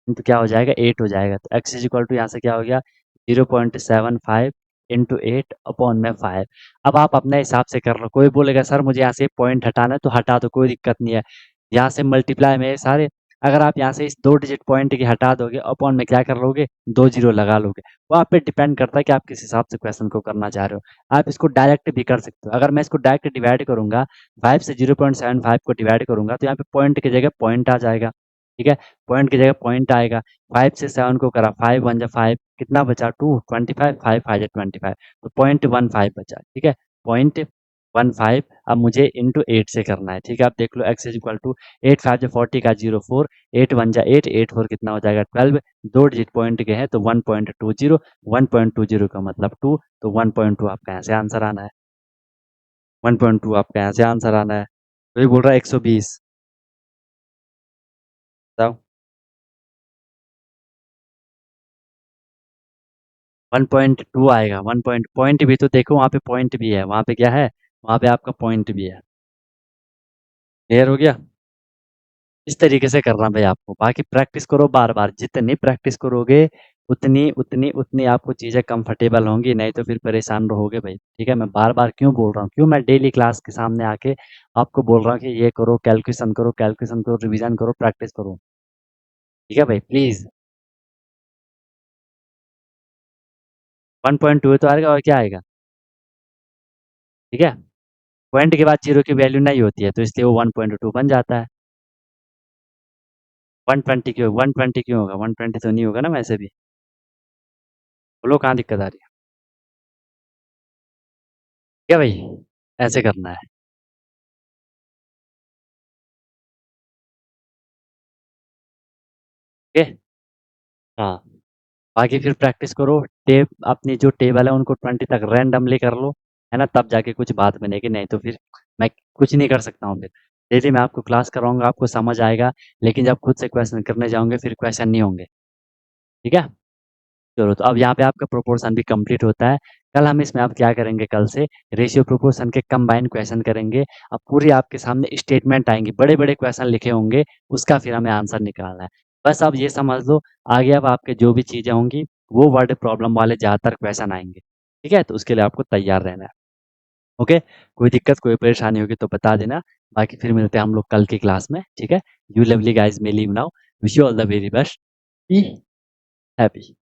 S1: इंटू क्या हो जाएगा, 8 हो जाएगा। तो एक्स इज इक्वल टू यहाँ से क्या हो गया, 0.75 इंटू 8 अपॉन में 5। अब आप अपने हिसाब से कर लो। कोई बोलेगा सर मुझे यहाँ से पॉइंट हटाना है, तो हटा दो, कोई दिक्कत नहीं है। यहाँ से मल्टीप्लाई में सारे, अगर आप यहाँ से इस 2 डिजिट पॉइंट की हटा दोगे, अपॉन में क्या कर लोगे, 2 ज़ीरो लगा लोगे। वो आप पे डिपेंड करता है कि आप किस हिसाब से क्वेश्चन को करना चाह रहे हो। आप इसको डायरेक्ट भी कर सकते हो। अगर मैं इसको डायरेक्ट डिवाइड करूँगा, 5 से 0.75 को डिवाइड करूँगा, तो यहाँ पे पॉइंट की जगह पॉइंट आ जाएगा। ठीक है? पॉइंट की जगह पॉइंट आएगा। 5 से 7 को करा, 5 1 जा 5, कितना बचा 2, 25, 5 5 जा 25, तो 0.15 बचा। ठीक है? 0.15 अब मुझे इंटू 8 से करना है। ठीक है? आप देख लो एक्स इज इक्वल टू 8 5 जा 40 का 0 4, 8 1 जा 8, 8 4 कितना हो जाएगा 12। 2 डिजिट पॉइंट के हैं तो 1.20, 1.20 का मतलब 2, तो 1.2 आपका यहाँ से आंसर आना है। 1.2 आपका यहाँ से आंसर आना है। तो ये बोल रहा है 120। बताओ। 1.2 आएगा। 1 पॉइंट भी तो देखो, वहाँ पे पॉइंट भी है। वहाँ पे क्या है? वहाँ पे आपका पॉइंट भी है। क्लियर हो गया? इस तरीके से करना भाई आपको। बाकी प्रैक्टिस करो बार-बार। जितनी प्रैक्टिस करोगे, उतनी उतनी उतनी आपको चीज़ें कंफर्टेबल होंगी, नहीं तो फिर परेशान रहोगे भाई। ठीक है? मैं बार-बार क्यों बोल रहा हूँ? क्यों मैं डेली क्लास के सामने आके आपको बोल रहा हूँ कि ये करो, कैलकुलेशन करो, रिवीजन करो, प्रैक्टिस करो। ठीक है भाई? प्लीज़। 1.2 तो आएगा, और क्या आएगा? ठीक है? पॉइंट के बाद 0 की वैल्यू नहीं होती है, तो इसलिए वो 1.2 बन जाता है। 120 क्यों, 120 क्यों होगा? 120 तो नहीं होगा ना वैसे भी। बोलो कहाँ दिक्कत आ रही है? क्या भाई? ऐसे करना है। ठीक है? हाँ। बाकी फिर प्रैक्टिस करो। अपनी जो टेबल है उनको 20 तक रैंडमली कर लो, है ना? तब जाके कुछ बात बनेगी, नहीं तो फिर मैं कुछ नहीं कर सकता हूँ फिर। डेली मैं आपको क्लास कराऊँगा, आपको समझ आएगा, लेकिन जब खुद से क्वेश्चन करने जाओगे फिर क्वेश्चन नहीं होंगे। ठीक है? चलो, तो अब यहाँ पे आपका प्रोपोर्शन भी कंप्लीट होता है। कल हम इसमें अब क्या करेंगे, कल से रेशियो प्रोपोर्शन के कंबाइन क्वेश्चन करेंगे। अब पूरी आपके सामने स्टेटमेंट आएँगी, बड़े-बड़े क्वेश्चन लिखे होंगे, उसका फिर हमें आंसर निकालना है। बस आप ये समझ लो, आगे अब आपके जो भी चीज़ें होंगी, वो वर्ड प्रॉब्लम वाले ज़्यादातर क्वेश्चन आएँगे। ठीक है? तो उसके लिए आपको तैयार रहना है। ओके? कोई दिक्कत, कोई परेशानी होगी तो बता देना। बाकी फिर मिलते हैं हम लोग कल की क्लास में। ठीक है? You lovely guys may leave now. Wish you all the very best. Be happy.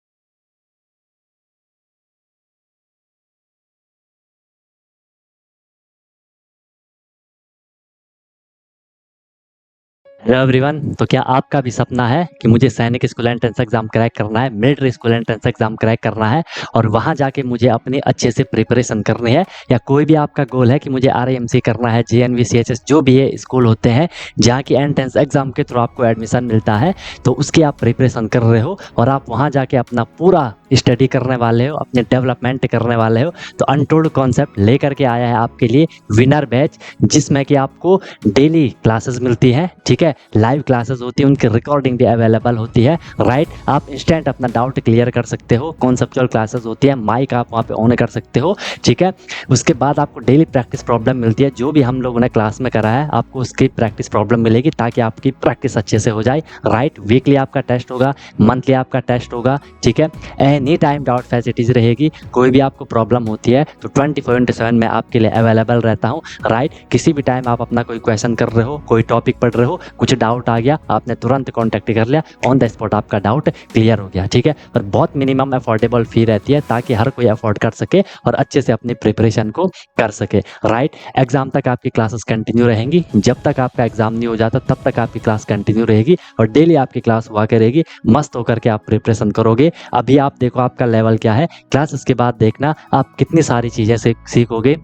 S1: Hello everyone. तो क्या आपका भी सपना है कि मुझे सैनिक स्कूल एंट्रेंस एग्जाम क्रैक करना है, military school entrance exam crack करना है और वहां जाके मुझे अपने अच्छे से प्रिपरेशन करनी है, या कोई भी आपका गोल है कि मुझे आरएमसी करना है, जेएनवी, सीएचएस, जो भी ये स्कूल होते हैं जहाँ की एंट्रेंस एग्जाम के थ्रू आपको एडमिशन मिलता है, तो उसकी आप प्रिपरेशन कर रहे हो और आप वहाँ जाके अपना पूरा स्टडी करने वाले हो, अपने डेवलपमेंट करने वाले हो, तो अनटोल्ड कॉन्सेप्ट लेकर के आया है आपके लिए विनर बैच, जिसमें कि आपको डेली क्लासेस मिलती है, ठीक है, लाइव क्लासेस होती है, उनकी रिकॉर्डिंग भी अवेलेबल होती है, राइट। आप इंस्टेंट अपना डाउट क्लियर कर सकते हो, कॉन्सेप्चुअल क्लासेस होती है, माइक आप वहाँ पे ऑन कर सकते हो, ठीक है। उसके बाद आपको डेली प्रैक्टिस प्रॉब्लम मिलती है, जो भी हम लोगों ने क्लास में करा है आपको उसकी प्रैक्टिस प्रॉब्लम मिलेगी, ताकि आपकी प्रैक्टिस अच्छे से हो जाए, राइट। वीकली आपका टेस्ट होगा, मंथली आपका टेस्ट होगा, ठीक है। एनी टाइम डाउट फैसिलिटीज रहेगी, कोई भी आपको प्रॉब्लम होती है तो 24/7 मैं आपके लिए अवेलेबल रहता हूँ, राइट। किसी भी टाइम आप अपना कोई क्वेश्चन कर रहे हो, कोई टॉपिक पढ़ रहे हो, कुछ डाउट आ गया, आपने तुरंत कॉन्टैक्ट कर लिया, ऑन द स्पॉट आपका डाउट क्लियर हो गया, ठीक है। और बहुत मिनिमम अफोर्डेबल फी रहती है, ताकि हर कोई अफोर्ड कर सके और अच्छे से अपनी प्रिपरेशन को कर सके, राइट। एग्जाम तक आपकी क्लासेस कंटिन्यू रहेंगी, जब तक आपका एग्जाम नहीं हो जाता तब तक आपकी क्लास कंटिन्यू रहेगी, और डेली आपकी क्लास हुआ करेगी, मस्त होकर के आप प्रिपरेशन करोगे। अभी आप देखो आपका लेवल क्या है, क्लासेस के बाद देखना आप कितनी सारी चीज़ें सीखोगे,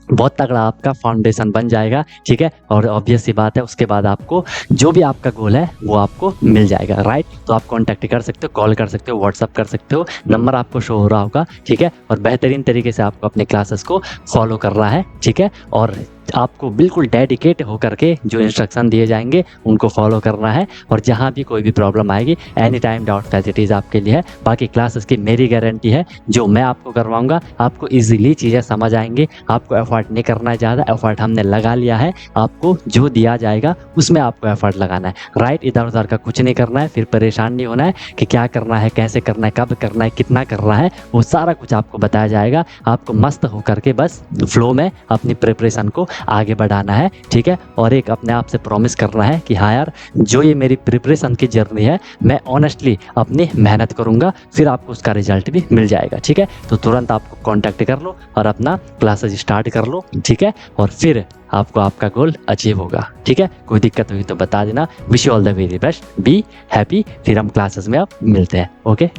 S1: बहुत तगड़ा आपका फाउंडेशन बन जाएगा, ठीक है। और ऑब्वियस सी बात है, उसके बाद आपको जो भी आपका गोल है वो आपको मिल जाएगा, राइट। तो आप कॉन्टैक्ट कर सकते हो, कॉल कर सकते हो, व्हाट्सअप कर सकते हो, नंबर आपको शो हो रहा होगा, ठीक है। और बेहतरीन तरीके से आपको अपने क्लासेस को फॉलो करना है, ठीक है। और आपको बिल्कुल डेडिकेट होकर के जो इंस्ट्रक्शन दिए जाएंगे उनको फॉलो करना है, और जहाँ भी कोई भी प्रॉब्लम आएगी एनी टाइम डाउट फैसिलिटीज़ आपके लिए है। बाकी क्लासेस की मेरी गारंटी है, जो मैं आपको करवाऊंगा आपको इजीली चीज़ें समझ आएंगी, आपको एफर्ट नहीं करना है ज़्यादा, एफर्ट हमने लगा लिया है, आपको जो दिया जाएगा उसमें आपको एफर्ट लगाना है, राइट। इधर उधर का कुछ नहीं करना है, फिर परेशान नहीं होना है कि क्या करना है, कैसे करना है, कब करना है, कितना करना है, वो सारा कुछ आपको बताया जाएगा। आपको मस्त होकर के बस फ्लो में अपनी प्रिपरेशन को आगे बढ़ाना है, ठीक है। और एक अपने आप से प्रॉमिस करना है कि हाँ यार, जो ये मेरी प्रिपरेशन की जर्नी है मैं ऑनेस्टली अपनी मेहनत करूंगा, फिर आपको उसका रिजल्ट भी मिल जाएगा, ठीक है। तो तुरंत आपको कांटेक्ट कर लो और अपना क्लासेस स्टार्ट कर लो, ठीक है। और फिर आपको आपका गोल अचीव होगा, ठीक है। कोई दिक्कत हुई तो बता देना। Wish you all the very best, be happy. फिर हम क्लासेस में अब मिलते हैं, ओके।